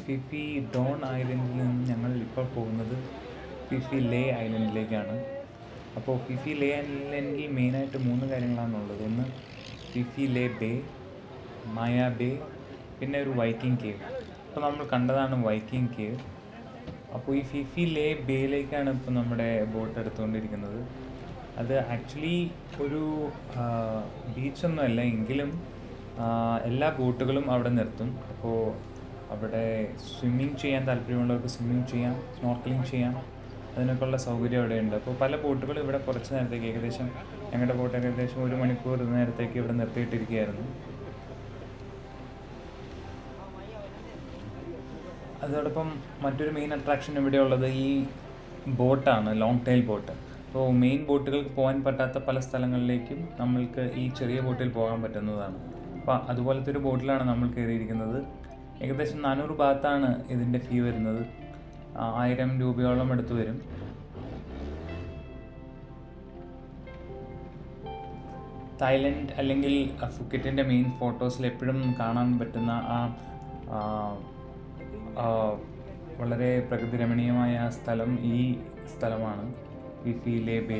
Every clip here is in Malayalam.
ഫിഫി ഡോൺ ഐലൻഡിൽ നിന്ന് ഞങ്ങൾ ഇപ്പോൾ പോകുന്നത് ഫിഫി ലേ ഐലൻഡിലേക്കാണ്. അപ്പോൾ ഫിഫി ലേ ഐലൻഡിൽ മെയിനായിട്ട് 3 കാര്യങ്ങളാണുള്ളത്. ഒന്ന് ഫിഫി ലേ ബേ, മായ ബേ, പിന്നെ ഒരു വൈക്കിംഗ് കേവ്. അപ്പോൾ നമ്മൾ കണ്ടതാണ് വൈക്കിംഗ് കേവ്. അപ്പോൾ ഈ ഫിഫി ലേ ബേയിലേക്കാണ് ഇപ്പോൾ നമ്മുടെ ബോട്ട് എടുത്തുകൊണ്ടിരിക്കുന്നത്. അത് ആക്ച്വലി ഒരു ബീച്ചൊന്നുമല്ല, എങ്കിലും എല്ലാ ബോട്ടുകളും അവിടെ നിർത്തും. അപ്പോൾ അവിടെ സ്വിമ്മിങ് ചെയ്യാൻ താല്പര്യമുള്ളവർക്ക് സ്വിമ്മിങ് ചെയ്യാം, സ്നോർക്കലിംഗ് ചെയ്യാം, അതിനൊക്കെയുള്ള സൗകര്യം അവിടെയുണ്ട്. അപ്പോൾ പല ബോട്ടുകളും ഇവിടെ കുറച്ച് നേരത്തേക്ക്, ഏകദേശം ഞങ്ങളുടെ ബോട്ട് ഏകദേശം 1 മണിക്കൂർ നേരത്തേക്ക് ഇവിടെ നിർത്തിയിട്ടിരിക്കുകയായിരുന്നു. അതോടൊപ്പം മറ്റൊരു മെയിൻ അട്രാക്ഷൻ ഇവിടെ ഉള്ളത് ഈ ബോട്ടാണ്, ലോങ് ടൈൽ ബോട്ട്. അപ്പോൾ മെയിൻ ബോട്ടുകൾക്ക് പോകാൻ പറ്റാത്ത പല സ്ഥലങ്ങളിലേക്കും നമ്മൾക്ക് ഈ ചെറിയ ബോട്ടിൽ പോകാൻ പറ്റുന്നതാണ്. അപ്പോൾ അതുപോലത്തെ ഒരു ബോട്ടിലാണ് നമ്മൾ കയറിയിരിക്കുന്നത്. ഏകദേശം 400 ബാത്താണ് ഇതിൻ്റെ ഫീ വരുന്നത്. 1000 രൂപയോളം എടുത്തു വരും. തായ്ലൻഡ് അല്ലെങ്കിൽ ഫുക്കറ്റിൻ്റെ മെയിൻ ഫോട്ടോസിൽ എപ്പോഴും കാണാൻ പറ്റുന്ന വളരെ പ്രകൃതി രമണീയമായ സ്ഥലം ഈ സ്ഥലമാണ്, ഫിഫി ലേ ബേ.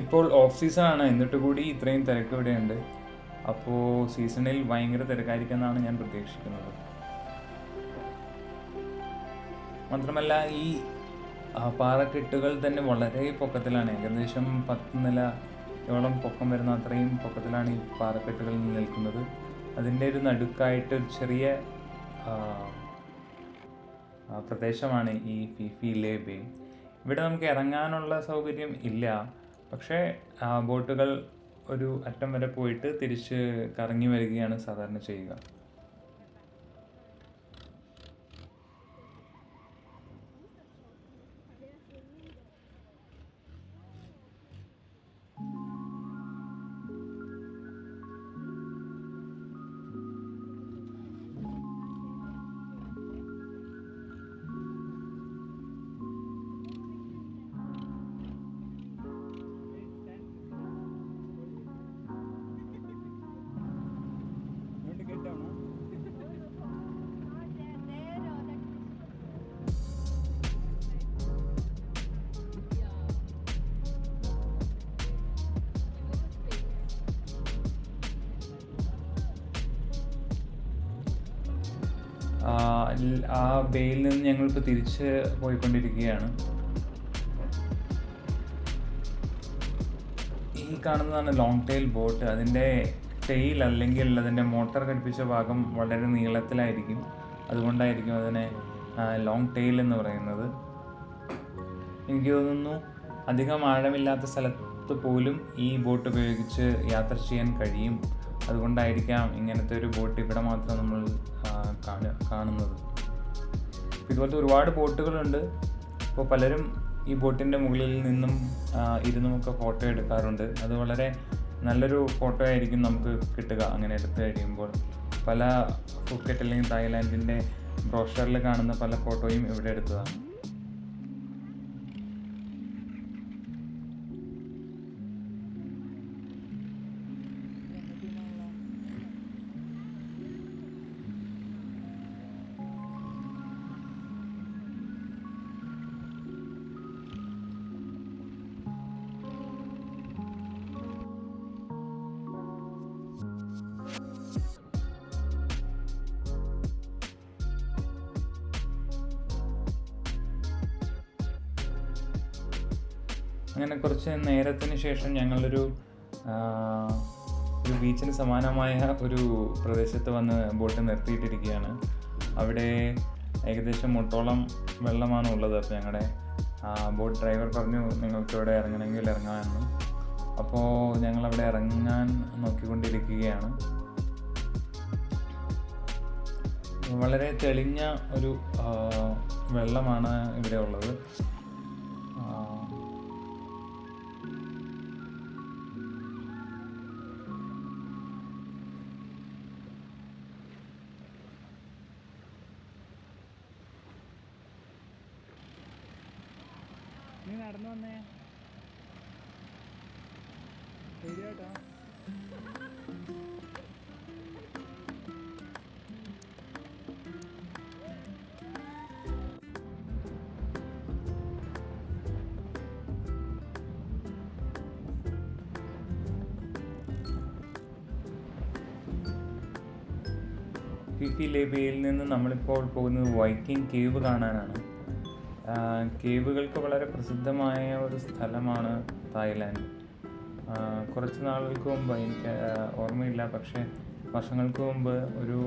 ഇപ്പോൾ ഓഫ് സീസണാണ്, എന്നിട്ട് കൂടി ഇത്രയും തിരക്ക് ഇവിടെയുണ്ട്. അപ്പോൾ സീസണിൽ ഭയങ്കര തിരക്കായിരിക്കുമെന്നാണ് ഞാൻ പ്രതീക്ഷിക്കുന്നത്. മാത്രമല്ല ഈ പാറക്കെട്ടുകൾ തന്നെ വളരെ പൊക്കത്തിലാണ്, ഏകദേശം 10 നിലയോളം പൊക്കം വരുന്ന അത്രയും പൊക്കത്തിലാണ് ഈ പാറക്കെട്ടുകൾ നിൽക്കുന്നത്. അതിൻ്റെ ഒരു നടുക്കായിട്ട് ഒരു ചെറിയ പ്രദേശമാണ് ഈ ഫിഫി ലേ ബേ. ഇവിടെ നമുക്ക് ഇറങ്ങാനുള്ള സൗകര്യം ഇല്ല, പക്ഷേ ബോട്ടുകൾ ഒരു അറ്റം വരെ പോയിട്ട് തിരിച്ച് കറങ്ങി വരികയാണ് സാധാരണ ചെയ്യുക. ആ ബേയിൽ നിന്ന് ഞങ്ങളിപ്പോൾ തിരിച്ച് പോയിക്കൊണ്ടിരിക്കുകയാണ്. ഈ കാണുന്നതാണ് ലോങ് ടൈൽ ബോട്ട്. അതിൻ്റെ ടെയിൽ അല്ലെങ്കിൽ അതിൻ്റെ മോട്ടർ ഘടിപ്പിച്ച ഭാഗം വളരെ നീളത്തിലായിരിക്കും, അതുകൊണ്ടായിരിക്കും അതിനെ ലോങ് ടെയിൽ എന്ന് പറയുന്നത്. എനിക്ക് തോന്നുന്നു അധികം ആഴമില്ലാത്ത സ്ഥലത്ത് പോലും ഈ ബോട്ട് ഉപയോഗിച്ച് യാത്ര ചെയ്യാൻ കഴിയും. അതുകൊണ്ടായിരിക്കാം ഇങ്ങനത്തെ ഒരു ബോട്ട് ഇവിടെ മാത്രം നമ്മൾ കാണുന്നത്. ഇതുപോലത്തെ ഒരുപാട് ബോട്ടുകളുണ്ട്. അപ്പോൾ പലരും ഈ ബോട്ടിൻ്റെ മുകളിൽ നിന്നും ഇരുന്നുമൊക്കെ ഫോട്ടോ എടുക്കാറുണ്ട്. അത് വളരെ നല്ലൊരു ഫോട്ടോ ആയിരിക്കും നമുക്ക് കിട്ടുക അങ്ങനെ എടുത്തു കഴിയുമ്പോൾ. പല ഫുക്കറ്റ് അല്ലെങ്കിൽ തായ്ലാൻഡിൻ്റെ ബ്രോഷറിൽ കാണുന്ന പല ഫോട്ടോയും ഇവിടെ എടുത്തതാണ്. അങ്ങനെ കുറച്ച് നേരത്തിന് ശേഷം ഞങ്ങളൊരു ബീച്ചിന് സമാനമായ ഒരു പ്രദേശത്ത് വന്ന് ബോട്ട് നിർത്തിയിട്ടിരിക്കുകയാണ്. അവിടെ ഏകദേശം മുട്ടോളം വെള്ളമാണ് ഉള്ളത്. അപ്പോൾ ഞങ്ങളുടെ ബോട്ട് ഡ്രൈവർ പറഞ്ഞു നിങ്ങൾക്ക് ഇവിടെ ഇറങ്ങണമെങ്കിൽ ഇറങ്ങാമെന്ന്. അപ്പോൾ ഞങ്ങളവിടെ ഇറങ്ങാൻ നോക്കിക്കൊണ്ടിരിക്കുകയാണ്. വളരെ തെളിഞ്ഞ ഒരു വെള്ളമാണ് ഇവിടെ ഉള്ളത്. നീ നടന്നു വന്നേ. ഫിഫി ലേ ബേയിൽ നിന്ന് നമ്മളിപ്പോൾ പോകുന്നത് വൈക്കിംഗ് കേവ് കാണാനാണ്. കേവുകൾക്ക് വളരെ പ്രസിദ്ധമായ ഒരു സ്ഥലമാണ് തായ്ലാൻഡ്. കുറച്ച് നാളുകൾക്ക് മുമ്പ്, എനിക്ക് ഓർമ്മയില്ല, പക്ഷേ വർഷങ്ങൾക്ക് മുമ്പ് ഒരു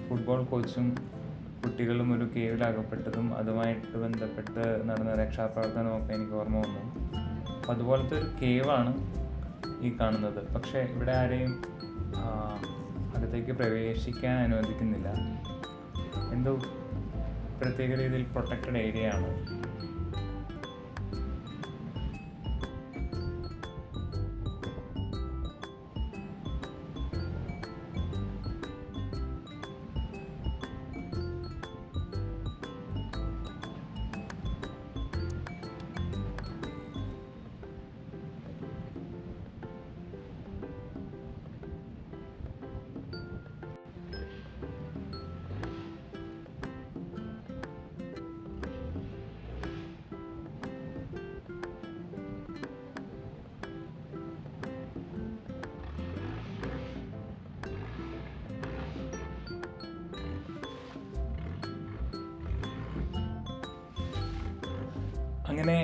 ഫുട്ബോൾ കോച്ചും കുട്ടികളും ഒരു കേവിലകപ്പെട്ടതും അതുമായിട്ട് ബന്ധപ്പെട്ട് നടന്ന രക്ഷാപ്രവർത്തനമൊക്കെ എനിക്ക് ഓർമ്മ വന്നു. അപ്പം അതുപോലത്തെ ഒരു കേവാണ് ഈ കാണുന്നത്. പക്ഷേ ഇവിടെ ആരെയും അകത്തേക്ക് പ്രവേശിക്കാൻ അനുവദിക്കുന്നില്ല. എന്തോ പ്രത്യേക രീതിയിൽ പ്രൊട്ടക്റ്റഡ് ഏരിയ ആണ്. അങ്ങനെ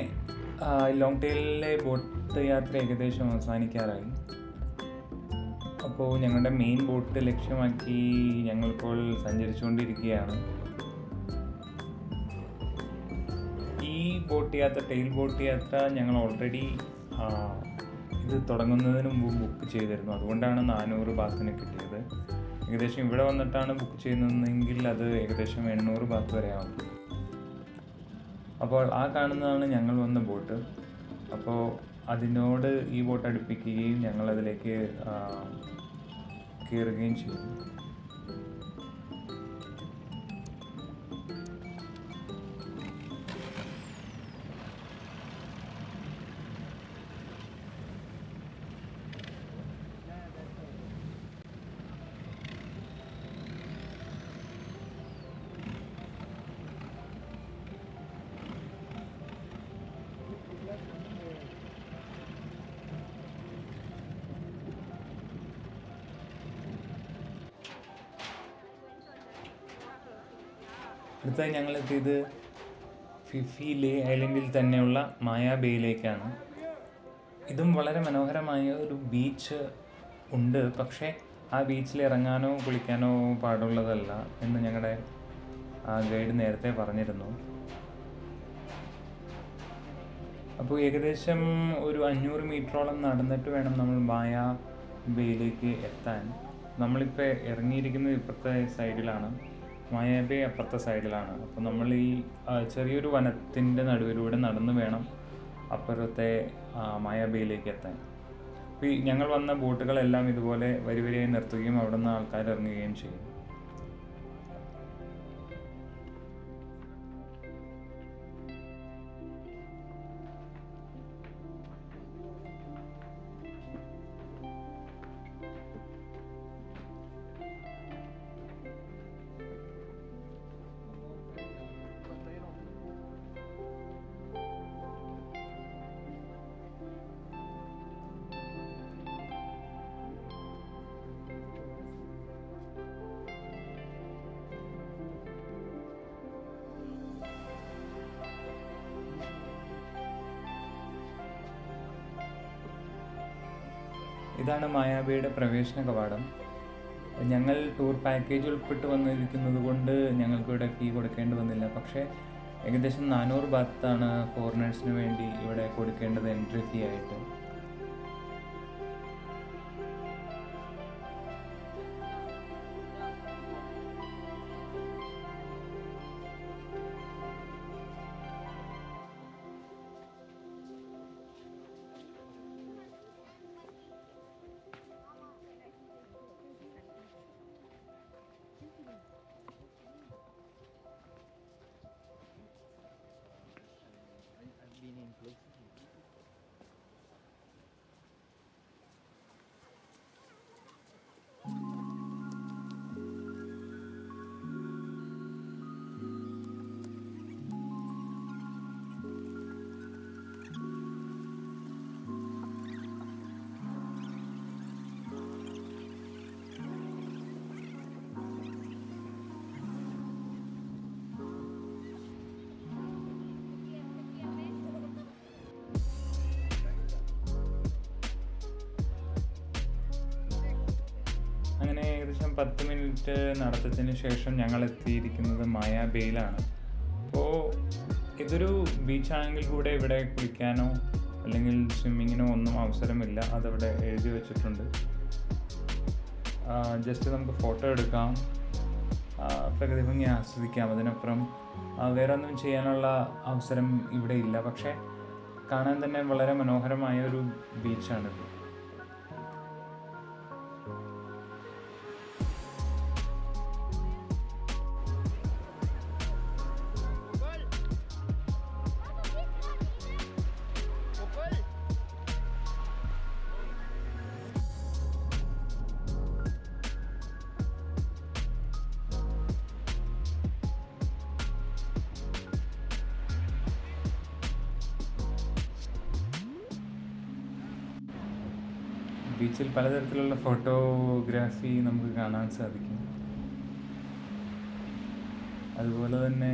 ലോങ് ടെയിലിലെ ബോട്ട് യാത്ര ഏകദേശം അവസാനിക്കാറായി. അപ്പോൾ ഞങ്ങളുടെ മെയിൻ ബോട്ട് ലക്ഷ്യമാക്കി ഞങ്ങളിപ്പോൾ സഞ്ചരിച്ചുകൊണ്ടിരിക്കുകയാണ്. ഈ ബോട്ട് യാത്ര, ടെയിൽ ബോട്ട് യാത്ര, ഞങ്ങൾ ഓൾറെഡി ഇത് തുടങ്ങുന്നതിന് മുമ്പ് ബുക്ക് ചെയ്തിരുന്നു. അതുകൊണ്ടാണ് 400 ബാത്തിന് കിട്ടിയത്. ഏകദേശം ഇവിടെ വന്നിട്ടാണ് ബുക്ക് ചെയ്യുന്നതെങ്കിൽ അത് ഏകദേശം 800 ബാത്ത് വരെ ആവും. അപ്പോൾ ആ കാണുന്നതാണ് ഞങ്ങൾ വന്ന ബോട്ട്. അപ്പോൾ അതിനോട് ഈ ബോട്ട് അടുപ്പിക്കുകയും ഞങ്ങളതിലേക്ക് കയറുകയും ചെയ്യും. അടുത്തായി ഞങ്ങളെത്തിയത് ഫിഫി ലേ ഐലൻഡിൽ തന്നെയുള്ള മായാ ബേയിലേക്കാണ്. ഇതും വളരെ മനോഹരമായ ഒരു ബീച്ച് ഉണ്ട്. പക്ഷേ ആ ബീച്ചിൽ ഇറങ്ങാനോ കുളിക്കാനോ പാടുള്ളതല്ല എന്ന് ഞങ്ങളുടെ ഗൈഡ് നേരത്തെ പറഞ്ഞിരുന്നു. അപ്പോൾ ഏകദേശം ഒരു 500 മീറ്ററോളം നടന്നിട്ട് വേണം നമ്മൾ മായാ ബേയിലേക്ക് എത്താൻ. നമ്മളിപ്പോൾ ഇറങ്ങിയിരിക്കുന്നത് ഇപ്പുറത്തെ സൈഡിലാണ്, മായാ ബേ അപ്പുറത്തെ സൈഡിലാണ്. അപ്പോൾ നമ്മൾ ഈ ചെറിയൊരു വനത്തിൻ്റെ നടുവിലൂടെ നടന്നു വേണം അപ്പുറത്തെ മായാ ബേയിലേക്ക് എത്താൻ. അപ്പോൾ ഞങ്ങൾ വന്ന ബോട്ടുകളെല്ലാം ഇതുപോലെ വരിവരിയായി നിർത്തുകയും അവിടെ നിന്ന് ആൾക്കാർ ഇറങ്ങുകയും ചെയ്യും. ഇതാണ് മായാ ബേയുടെ പ്രവേശന കവാടം. ഞങ്ങൾ ടൂർ പാക്കേജ് ഉൾപ്പെട്ട് വന്നിരിക്കുന്നത് കൊണ്ട് ഞങ്ങൾക്കിവിടെ ഫീ കൊടുക്കേണ്ടി വന്നില്ല. പക്ഷേ ഏകദേശം 400 ബാത്താണ് ഫോറിനേഴ്സിന് വേണ്ടി ഇവിടെ കൊടുക്കേണ്ടത് എൻട്രി ഫീ ആയിട്ട്. ഏകദേശം 10 മിനിറ്റ് നടത്തത്തിന് ശേഷം ഞങ്ങൾ എത്തിയിരിക്കുന്നത് മായാ ബേയിലാണ്. അപ്പോൾ ഇതൊരു ബീച്ചാണെങ്കിൽ കൂടെ ഇവിടെ കുളിക്കാനോ അല്ലെങ്കിൽ സ്വിമ്മിങ്ങിനോ ഒന്നും അവസരമില്ല, അതവിടെ എഴുതി വച്ചിട്ടുണ്ട്. ജസ്റ്റ് നമുക്ക് ഫോട്ടോ എടുക്കാം, പ്രകൃതി ഭംഗി ആസ്വദിക്കാം, അതിനപ്പുറം വേറെ ഒന്നും ചെയ്യാനുള്ള അവസരം ഇവിടെ ഇല്ല. പക്ഷേ കാണാൻ തന്നെ വളരെ മനോഹരമായ ഒരു ബീച്ചാണിത്. ബീച്ചിൽ പലതരത്തിലുള്ള ഫോട്ടോഗ്രാഫി നമുക്ക് കാണാൻ സാധിക്കും. അതുപോലെ തന്നെ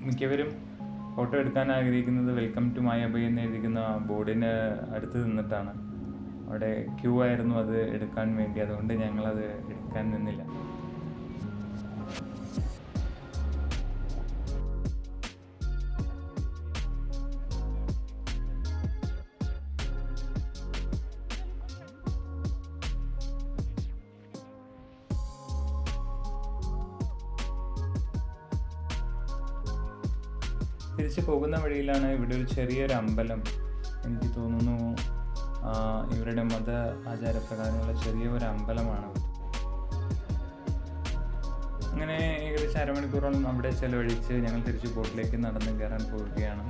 മിക്കവരും ഫോട്ടോ എടുക്കാൻ ആഗ്രഹിക്കുന്നത് വെൽക്കം ടു മായാ ബേ എന്ന് എഴുതിക്കുന്ന ബോർഡിന് അടുത്ത് നിന്നിട്ടാണ്. അവിടെ ക്യൂ ആയിരുന്നു അത് എടുക്കാൻ വേണ്ടി, അതുകൊണ്ട് ഞങ്ങളത് എടുക്കാൻ നിന്നില്ല. തിരിച്ച് പോകുന്ന വഴിയിലാണ് ഇവിടെ ഒരു ചെറിയൊരു അമ്പലം, എനിക്ക് തോന്നുന്നു ഇവരുടെ മത ആചാരപ്രകാരമുള്ള ചെറിയ ഒരു അമ്പലമാണ്. അങ്ങനെ ഏകദേശം അരമണിക്കൂറോളം അവിടെ ചെലവഴിച്ച് ഞങ്ങൾ തിരിച്ച് ബോട്ടിലേക്ക് നടന്ന് കയറാൻ പോവുകയാണ്.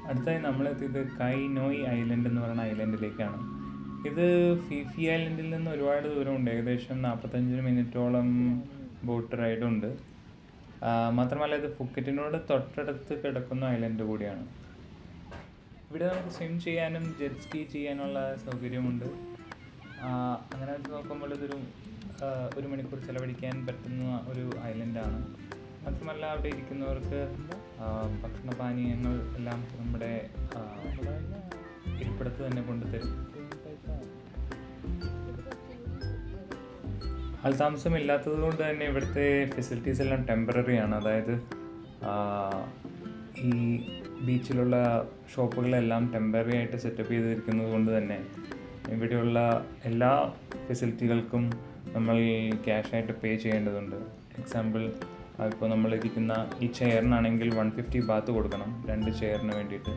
അടുത്തായി നമ്മളെത്തിയത് കൈ നോയ് ഐലൻഡ് എന്ന് പറയുന്ന ഐലൻഡിലേക്കാണ്. ഇത് ഫിഫി ഐലൻഡിൽ നിന്ന് ഒരുപാട് ദൂരമുണ്ട്, ഏകദേശം 45 മിനിറ്റോളം ബോട്ട് റൈഡുണ്ട്. മാത്രമല്ല ഇത് ഫുക്കറ്റിനോട് തൊട്ടടുത്ത് കിടക്കുന്ന ഐലൻഡ് കൂടിയാണ്. ഇവിടെ നമുക്ക് സ്വിം ചെയ്യാനും ജെറ്റ് സ്കീ ചെയ്യാനുള്ള സൗകര്യമുണ്ട്. അങ്ങനെ വെച്ച് നോക്കുമ്പോൾ ഇതൊരു 1 മണിക്കൂർ ചിലവഴിക്കാൻ പറ്റുന്ന ഒരു ഐലൻഡാണ്. മാത്രമല്ല അവിടെ ഇരിക്കുന്നവർക്ക് ഭക്ഷണപാനീയങ്ങൾ എല്ലാം നമ്മുടെ ഇരിപ്പിടത്ത് തന്നെ കൊണ്ടുതരും. ആൾതാമസമില്ലാത്തത് കൊണ്ട് തന്നെ ഇവിടുത്തെ ഫെസിലിറ്റീസ് എല്ലാം ടെമ്പററി ആണ്. അതായത് ഈ ബീച്ചിലുള്ള ഷോപ്പുകളെല്ലാം ടെമ്പററി ആയിട്ട് സെറ്റപ്പ് ചെയ്തിരിക്കുന്നത് കൊണ്ട് തന്നെ ഇവിടെയുള്ള എല്ലാ ഫെസിലിറ്റികൾക്കും നമ്മൾ ക്യാഷായിട്ട് പേ ചെയ്യേണ്ടതുണ്ട്. എക്സാമ്പിൾ ഇപ്പോൾ നമ്മളിരിക്കുന്ന ഈ ചെയറിനാണെങ്കിൽ 150 ബാത്ത് കൊടുക്കണം, 2 ചെയറിന് വേണ്ടിയിട്ട്.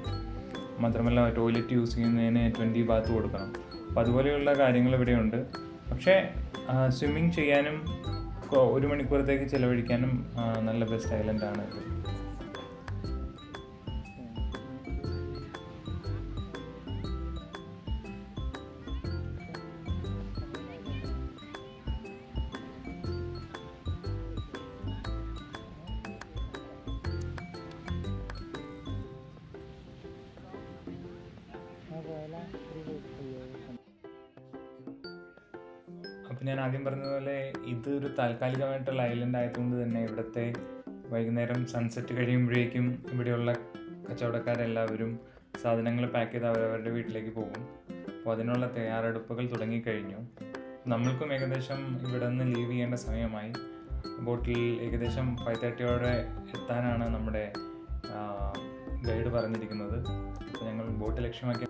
മാത്രമല്ല ടോയ്ലറ്റ് യൂസ് ചെയ്യുന്നതിന് 20 ബാത്ത് കൊടുക്കണം. അപ്പോൾ അതുപോലെയുള്ള കാര്യങ്ങൾ ഇവിടെയുണ്ട്. പക്ഷേ സ്വിമ്മിങ് ചെയ്യാനും 1 മണിക്കൂറത്തേക്ക് ചിലവഴിക്കാനും നല്ല ബെസ്റ്റ് ഐലൻഡാണ് ഇത്. അപ്പോൾ ഞാൻ ആദ്യം പറഞ്ഞതുപോലെ ഇതൊരു താൽക്കാലികമായിട്ടുള്ള ഐലൻഡ് ആയതുകൊണ്ട് തന്നെ ഇവിടുത്തെ വൈകുന്നേരം സൺസെറ്റ് കഴിയുമ്പോഴേക്കും ഇവിടെയുള്ള കച്ചവടക്കാരെല്ലാവരും സാധനങ്ങൾ പാക്ക് ചെയ്ത് അവരവരുടെ വീട്ടിലേക്ക് പോകും. അപ്പോൾ അതിനുള്ള തയ്യാറെടുപ്പുകൾ തുടങ്ങിക്കഴിഞ്ഞു. നമ്മൾക്കും ഏകദേശം ഇവിടെ നിന്ന് ലീവ് ചെയ്യേണ്ട സമയമായി. ബോട്ടിൽ ഏകദേശം 5:30 എത്താനാണ് നമ്മുടെ ഗൈഡ് പറഞ്ഞിരിക്കുന്നത്. അപ്പോൾ ഞങ്ങൾ ബോട്ട് ലക്ഷ്യമാക്കി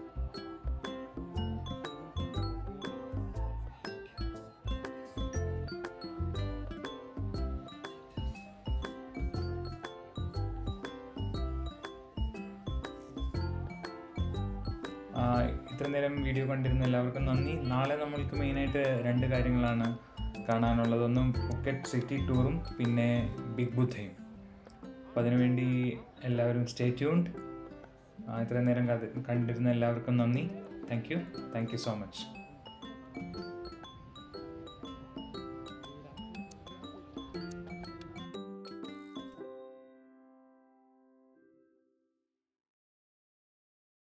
ഇത്ര നേരം വീഡിയോ കണ്ടിരുന്ന എല്ലാവർക്കും നന്ദി. നാളെ നമ്മൾക്ക് മെയിനായിട്ട് 2 കാര്യങ്ങളാണ് കാണാനുള്ളത്. ഒന്നും ഫുക്കറ്റ് സിറ്റി ടൂറും പിന്നെ ബിഗ് ബുദ്ധയും. അപ്പോൾ അതിനുവേണ്ടി എല്ലാവരും സ്റ്റേ ട്യൂൺഡ്. ഇത്ര നേരം കണ്ടിരുന്ന എല്ലാവർക്കും നന്ദി. Thank you so much.